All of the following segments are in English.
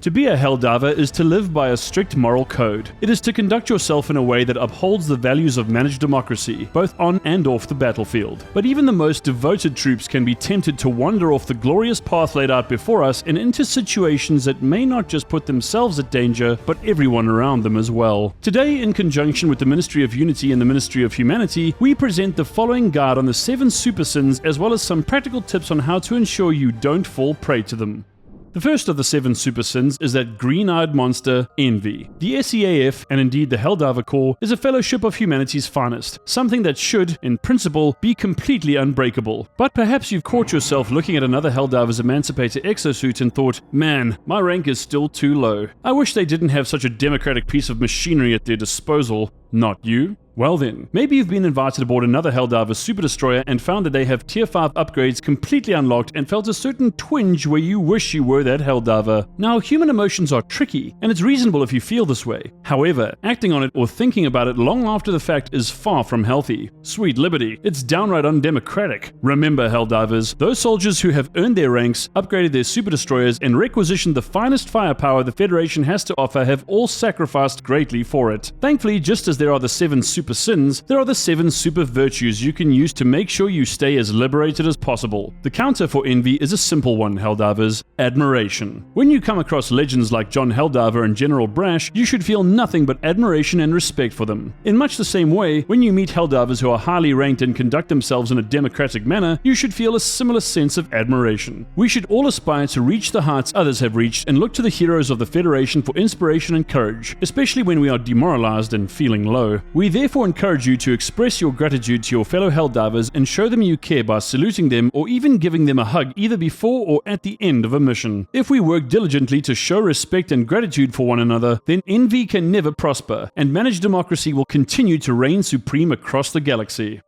To be a Helldiver is to live by a strict moral code. It is to conduct yourself in a way that upholds the values of managed democracy, both on and off the battlefield. But even the most devoted troops can be tempted to wander off the glorious path laid out before us and into situations that may not just put themselves at danger, but everyone around them as well. Today, in conjunction with the Ministry of Unity and the Ministry of Humanity, we present the following guide on the 7 super sins as well as some practical tips on how to ensure you don't fall prey to them. The first of the 7 super sins is that green-eyed monster, envy. The SEAF, and indeed the Helldiver Corps, is a fellowship of humanity's finest, something that should, in principle, be completely unbreakable. But perhaps you've caught yourself looking at another Helldiver's Emancipator exosuit and thought, man, my rank is still too low. I wish they didn't have such a democratic piece of machinery at their disposal. Not you? Well then, maybe you've been invited aboard another Helldiver Super Destroyer and found that they have Tier 5 upgrades completely unlocked and felt a certain twinge where you wish you were that Helldiver. Now, human emotions are tricky, and it's reasonable if you feel this way. However, acting on it or thinking about it long after the fact is far from healthy. Sweet liberty, it's downright undemocratic. Remember, Helldivers, those soldiers who have earned their ranks, upgraded their Super Destroyers, and requisitioned the finest firepower the Federation has to offer have all sacrificed greatly for it. Thankfully, just as there are the 7 super sins, there are the 7 super virtues you can use to make sure you stay as liberated as possible. The counter for envy is a simple one, Helldivers: admiration. When you come across legends like John Helldiver and General Brash, you should feel nothing but admiration and respect for them. In much the same way, when you meet Helldivers who are highly ranked and conduct themselves in a democratic manner, you should feel a similar sense of admiration. We should all aspire to reach the heights others have reached and look to the heroes of the Federation for inspiration and courage, especially when we are demoralized and feeling low. We therefore encourage you to express your gratitude to your fellow Helldivers and show them you care by saluting them or even giving them a hug either before or at the end of a mission. If we work diligently to show respect and gratitude for one another, then envy can never prosper, and managed democracy will continue to reign supreme across the galaxy.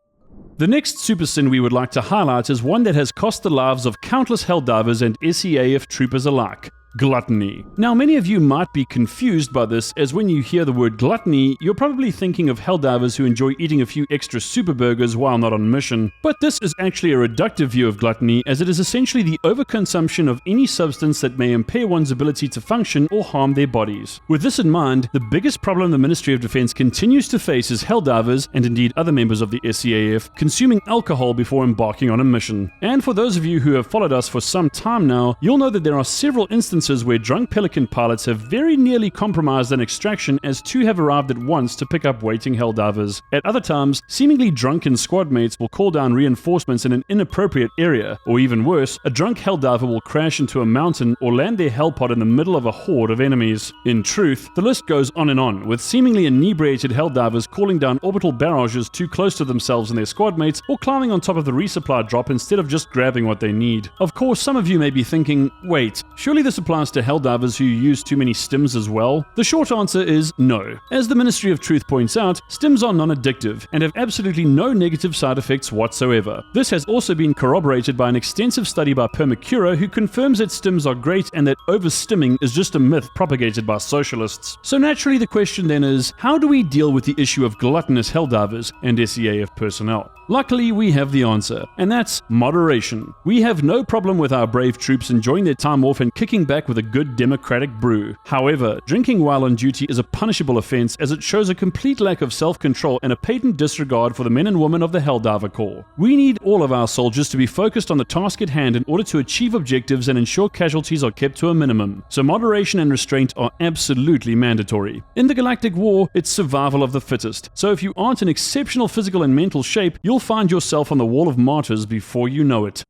The next super sin we would like to highlight is one that has cost the lives of countless Helldivers and SEAF troopers alike: gluttony. Now, many of you might be confused by this, as when you hear the word gluttony, you're probably thinking of Helldivers who enjoy eating a few extra super burgers while not on mission. But this is actually a reductive view of gluttony, as it is essentially the overconsumption of any substance that may impair one's ability to function or harm their bodies. With this in mind, the biggest problem the Ministry of Defense continues to face is Helldivers, and indeed other members of the SEAF, consuming alcohol before embarking on a mission. And for those of you who have followed us for some time now, you'll know that there are several instances where drunk Pelican pilots have very nearly compromised an extraction, as 2 have arrived at once to pick up waiting Helldivers. At other times, seemingly drunken squad mates will call down reinforcements in an inappropriate area, or even worse, a drunk Helldiver will crash into a mountain or land their hellpod in the middle of a horde of enemies. In truth, the list goes on, with seemingly inebriated Helldivers calling down orbital barrages too close to themselves and their squad mates, or climbing on top of the resupply drop instead of just grabbing what they need. Of course, some of you may be thinking, wait, surely this applies to Helldivers who use too many stims as well? The short answer is no. As the Ministry of Truth points out, stims are non-addictive and have absolutely no negative side effects whatsoever. This has also been corroborated by an extensive study by Permacura, who confirms that stims are great and that overstimming is just a myth propagated by socialists. So naturally the question then is, how do we deal with the issue of gluttonous Helldivers and SEAF personnel? Luckily, we have the answer, and that's moderation. We have no problem with our brave troops enjoying their time off and kicking back with a good democratic brew. However, drinking while on duty is a punishable offense, as it shows a complete lack of self-control and a patent disregard for the men and women of the Helldiver Corps. We need all of our soldiers to be focused on the task at hand in order to achieve objectives and ensure casualties are kept to a minimum. So moderation and restraint are absolutely mandatory. In the Galactic War, it's survival of the fittest. So if you aren't in exceptional physical and mental shape, you'll find yourself on the wall of martyrs before you know it.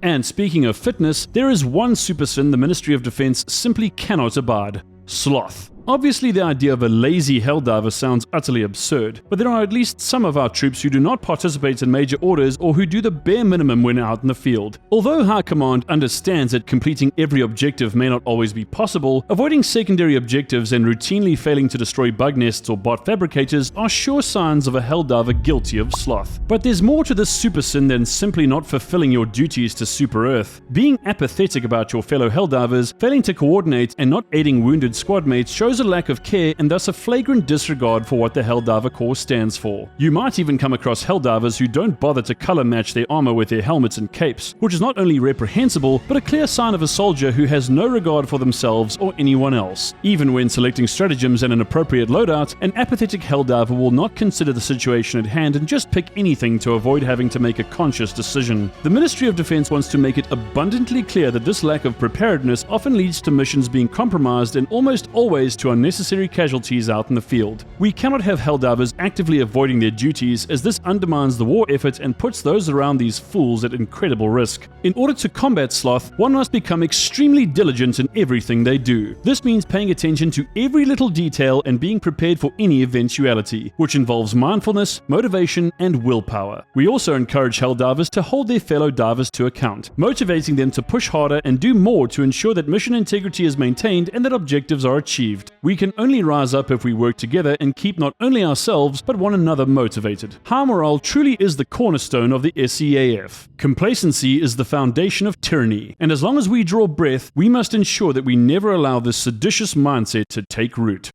And speaking of fitness, there is one super sin the Ministry of Defense simply cannot abide: sloth. Obviously, the idea of a lazy Helldiver sounds utterly absurd, but there are at least some of our troops who do not participate in major orders or who do the bare minimum when out in the field. Although High Command understands that completing every objective may not always be possible, avoiding secondary objectives and routinely failing to destroy bug nests or bot fabricators are sure signs of a Helldiver guilty of sloth. But there's more to this super sin than simply not fulfilling your duties to Super Earth. Being apathetic about your fellow Helldivers, failing to coordinate, and not aiding wounded squad mates shows shows a lack of care and thus a flagrant disregard for what the Helldiver Corps stands for. You might even come across Helldivers who don't bother to color match their armor with their helmets and capes, which is not only reprehensible, but a clear sign of a soldier who has no regard for themselves or anyone else. Even when selecting stratagems and an appropriate loadout, an apathetic Helldiver will not consider the situation at hand and just pick anything to avoid having to make a conscious decision. The Ministry of Defense wants to make it abundantly clear that this lack of preparedness often leads to missions being compromised and almost always to unnecessary casualties out in the field. We cannot have Helldivers actively avoiding their duties, as this undermines the war effort and puts those around these fools at incredible risk. In order to combat Sloth, one must become extremely diligent in everything they do. This means paying attention to every little detail and being prepared for any eventuality, which involves mindfulness, motivation, and willpower. We also encourage Helldivers to hold their fellow divers to account, motivating them to push harder and do more to ensure that mission integrity is maintained and that objectives are achieved. We can only rise up if we work together and keep not only ourselves but one another motivated. High morale truly is the cornerstone of the SEAF. Complacency is the foundation of tyranny, and as long as we draw breath, we must ensure that we never allow this seditious mindset to take root.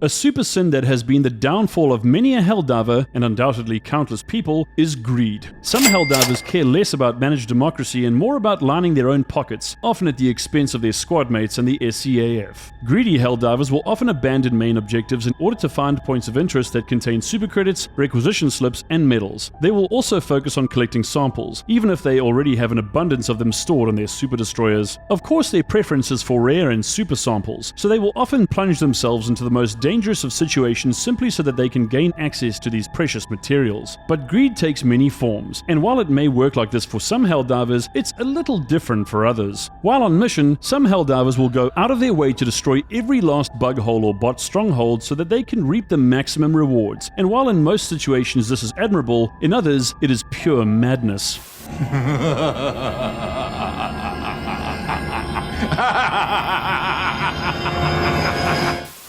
A super sin that has been the downfall of many a Helldiver, and undoubtedly countless people, is greed. Some Helldivers care less about managed democracy and more about lining their own pockets, often at the expense of their squad mates and the SEAF. Greedy Helldivers will often abandon main objectives in order to find points of interest that contain super credits, requisition slips, and medals. They will also focus on collecting samples, even if they already have an abundance of them stored on their super destroyers. Of course, their preference is for rare and super samples, so they will often plunge themselves into the most dangerous of situations simply so that they can gain access to these precious materials. But greed takes many forms, and while it may work like this for some Helldivers, it's a little different for others. While on mission, some Helldivers will go out of their way to destroy every last bug hole or bot stronghold so that they can reap the maximum rewards, and while in most situations this is admirable, in others it is pure madness.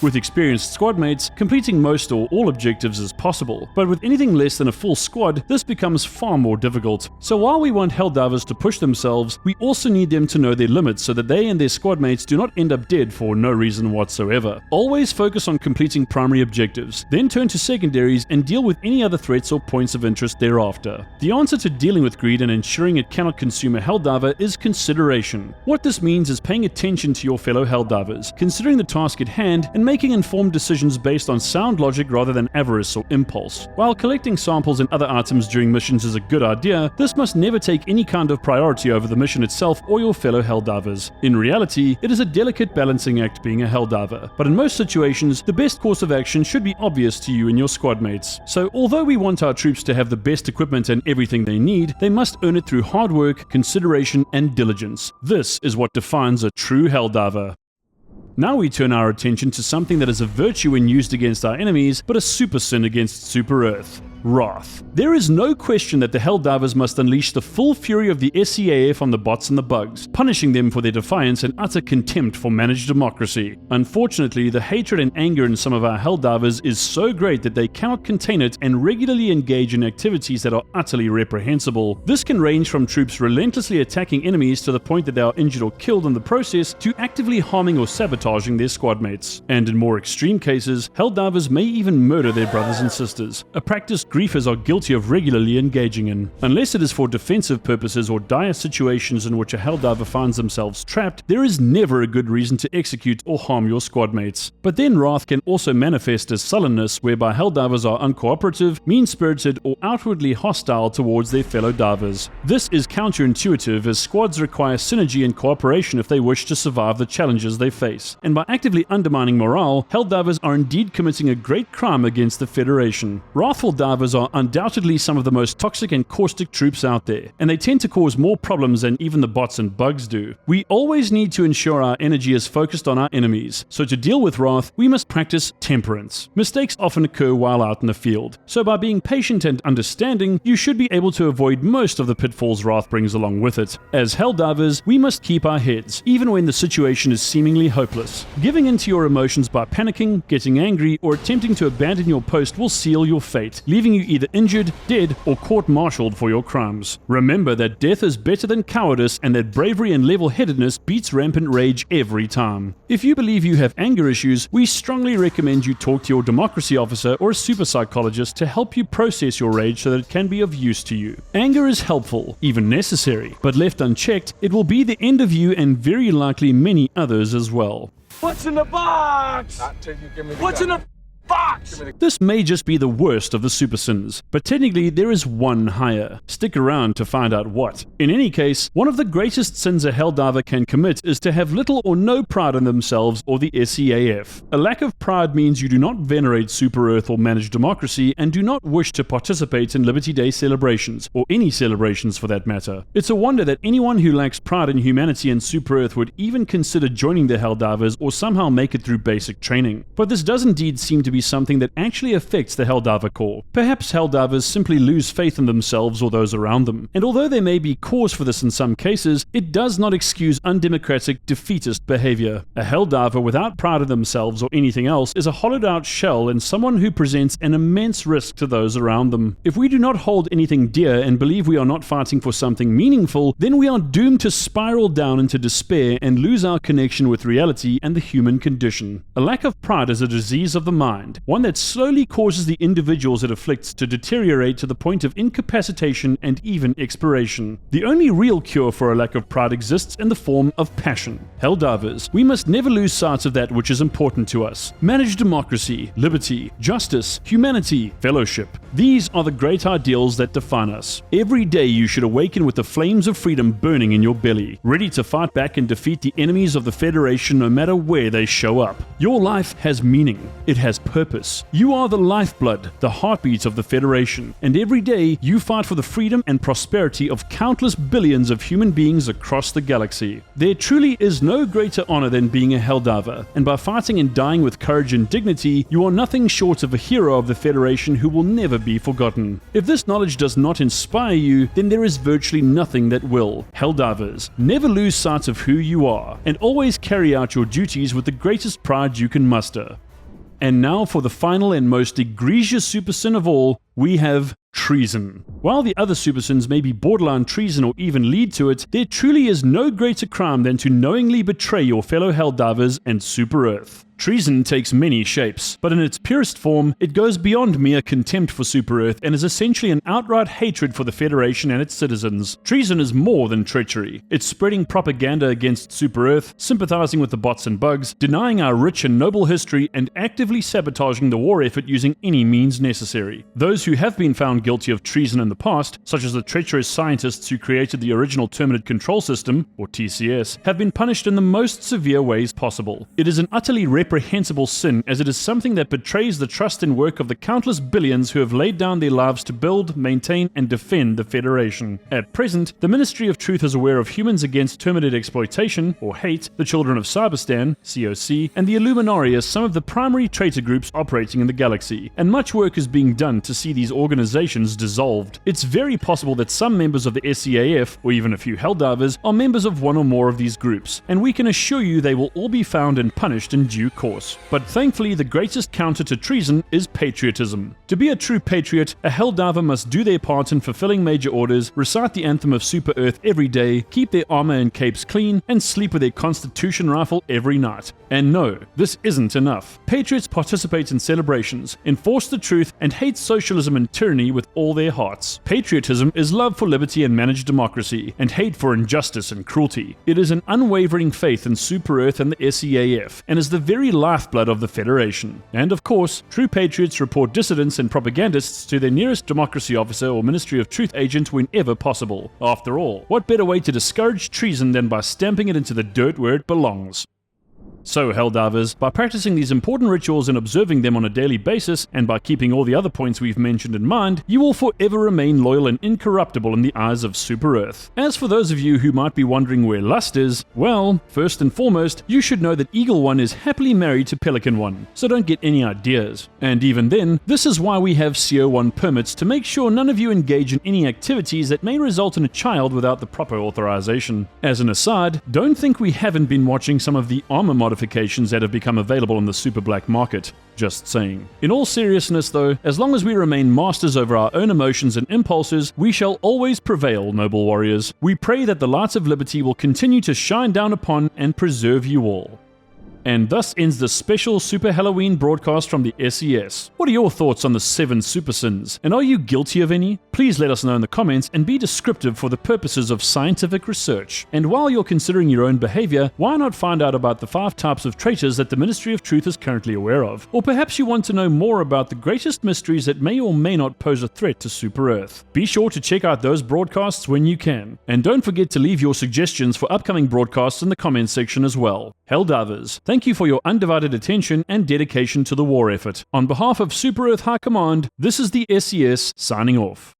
With experienced squad mates, completing most or all objectives is possible, but with anything less than a full squad, this becomes far more difficult. So while we want Helldivers to push themselves, we also need them to know their limits so that they and their squad mates do not end up dead for no reason whatsoever. Always focus on completing primary objectives, then turn to secondaries and deal with any other threats or points of interest thereafter. The answer to dealing with greed and ensuring it cannot consume a Helldiver is consideration. What this means is paying attention to your fellow Helldivers, considering the task at hand, and making informed decisions based on sound logic rather than avarice or impulse. While collecting samples and other items during missions is a good idea, this must never take any kind of priority over the mission itself or your fellow Helldivers. In reality, it is a delicate balancing act being a Helldiver, but in most situations, the best course of action should be obvious to you and your squad mates. So although we want our troops to have the best equipment and everything they need, they must earn it through hard work, consideration, and diligence. This is what defines a true Helldiver. Now we turn our attention to something that is a virtue when used against our enemies, but a super sin against Super Earth. Wrath. There is no question that the Helldivers must unleash the full fury of the SEAF on the bots and the bugs, punishing them for their defiance and utter contempt for managed democracy. Unfortunately, the hatred and anger in some of our Helldivers is so great that they cannot contain it and regularly engage in activities that are utterly reprehensible. This can range from troops relentlessly attacking enemies to the point that they are injured or killed in the process, to actively harming or sabotaging their squad mates. And in more extreme cases, Helldivers may even murder their brothers and sisters, a practice griefers are guilty of regularly engaging in. Unless it is for defensive purposes or dire situations in which a Helldiver finds themselves trapped, there is never a good reason to execute or harm your squad mates. But then wrath can also manifest as sullenness, whereby Helldivers are uncooperative, mean-spirited, or outwardly hostile towards their fellow divers. This is counterintuitive, as squads require synergy and cooperation if they wish to survive the challenges they face. And by actively undermining morale, Helldivers are indeed committing a great crime against the Federation. Wrathful divers are undoubtedly some of the most toxic and caustic troops out there, and they tend to cause more problems than even the bots and bugs do. We always need to ensure our energy is focused on our enemies, so to deal with wrath, we must practice temperance. Mistakes often occur while out in the field, so by being patient and understanding, you should be able to avoid most of the pitfalls wrath brings along with it. As Helldivers, we must keep our heads, even when the situation is seemingly hopeless. Giving in to your emotions by panicking, getting angry, or attempting to abandon your post will seal your fate, leaving leaving you either injured, dead, or court-martialed for your crimes. Remember that death is better than cowardice and that bravery and level-headedness beats rampant rage every time. If you believe you have anger issues, we strongly recommend you talk to your democracy officer or a super psychologist to help you process your rage so that it can be of use to you. Anger is helpful, even necessary, but left unchecked, it will be the end of you and very likely many others as well. What's in the box? What's in the box? This may just be the worst of the super sins, but technically there is one higher. Stick around to find out what. In any case, one of the greatest sins a Helldiver can commit is to have little or no pride in themselves or the SEAF. A lack of pride means you do not venerate Super Earth or managed democracy and do not wish to participate in Liberty Day celebrations, or any celebrations for that matter. It's a wonder that anyone who lacks pride in humanity and Super Earth would even consider joining the Helldivers or somehow make it through basic training. But this does indeed seem to be something that actually affects the Helldiver core. Perhaps Helldivers simply lose faith in themselves or those around them, and although there may be cause for this in some cases, it does not excuse undemocratic, defeatist behavior. A Helldiver without pride in themselves or anything else is a hollowed out shell and someone who presents an immense risk to those around them. If we do not hold anything dear and believe we are not fighting for something meaningful, then we are doomed to spiral down into despair and lose our connection with reality and the human condition. A lack of pride is a disease of the mind, one that slowly causes the individuals it afflicts to deteriorate to the point of incapacitation and even expiration. The only real cure for a lack of pride exists in the form of passion. Helldivers, we must never lose sight of that which is important to us. Managed democracy, liberty, justice, humanity, fellowship. These are the great ideals that define us. Every day you should awaken with the flames of freedom burning in your belly, ready to fight back and defeat the enemies of the Federation no matter where they show up. Your life has meaning. It has purpose. You are the lifeblood, the heartbeat of the Federation, and every day you fight for the freedom and prosperity of countless billions of human beings across the galaxy. There truly is no greater honor than being a Helldiver, and by fighting and dying with courage and dignity, you are nothing short of a hero of the Federation who will never be forgotten. If this knowledge does not inspire you, then there is virtually nothing that will. Helldivers, never lose sight of who you are, and always carry out your duties with the greatest pride you can muster. And now for the final and most egregious super sin of all, we have treason. While the other super sins may be borderline treason or even lead to it, there truly is no greater crime than to knowingly betray your fellow Helldivers and Super Earth. Treason takes many shapes, but in its purest form, it goes beyond mere contempt for Super Earth and is essentially an outright hatred for the Federation and its citizens. Treason is more than treachery. It's spreading propaganda against Super Earth, sympathizing with the bots and bugs, denying our rich and noble history, and actively sabotaging the war effort using any means necessary. Those who have been found guilty of treason in the past, such as the treacherous scientists who created the original Terminate Control System, or TCS, have been punished in the most severe ways possible. It is an utterly reprehensible sin, as it is something that betrays the trust and work of the countless billions who have laid down their lives to build, maintain, and defend the Federation. At present, the Ministry of Truth is aware of Humans Against Terminate Exploitation, or HATE, the Children of Cyberstan, COC, and the Illuminati as some of the primary traitor groups operating in the galaxy, and much work is being done to see these organizations dissolved. It's very possible that some members of the SEAF, or even a few Helldivers, are members of one or more of these groups, and we can assure you they will all be found and punished in due course. But thankfully, the greatest counter to treason is patriotism. To be a true patriot, a Helldiver must do their part in fulfilling major orders, recite the anthem of Super Earth every day, keep their armor and capes clean, and sleep with their Constitution rifle every night. And no, this isn't enough. Patriots participate in celebrations, enforce the truth, and hate socialism and tyranny with all their hearts. Patriotism is love for liberty and managed democracy, and hate for injustice and cruelty. It is an unwavering faith in Super Earth and the SEAF, and is the very lifeblood of the Federation. And of course, true patriots report dissidents and propagandists to their nearest democracy officer or Ministry of Truth agent whenever possible. After all, what better way to discourage treason than by stamping it into the dirt where it belongs? So, Helldivers, by practicing these important rituals and observing them on a daily basis, and by keeping all the other points we've mentioned in mind, you will forever remain loyal and incorruptible in the eyes of Super Earth. As for those of you who might be wondering where Lust is, well, first and foremost, you should know that Eagle One is happily married to Pelican One, so don't get any ideas. And even then, this is why we have CO1 permits to make sure none of you engage in any activities that may result in a child without the proper authorization. As an aside, don't think we haven't been watching some of the armor modifications modifications that have become available on the super black market. Just saying. In all seriousness though, as long as we remain masters over our own emotions and impulses, we shall always prevail, noble warriors. We pray that the lights of liberty will continue to shine down upon and preserve you all. And thus ends the special Super Halloween broadcast from the SES. What are your thoughts on the 7 super sins? And are you guilty of any? Please let us know in the comments and be descriptive for the purposes of scientific research. And while you're considering your own behavior, why not find out about the 5 types of traitors that the Ministry of Truth is currently aware of? Or perhaps you want to know more about the greatest mysteries that may or may not pose a threat to Super Earth. Be sure to check out those broadcasts when you can. And don't forget to leave your suggestions for upcoming broadcasts in the comments section as well. Helldivers, thank you for your undivided attention and dedication to the war effort. On behalf of Super Earth High Command, this is the SES signing off.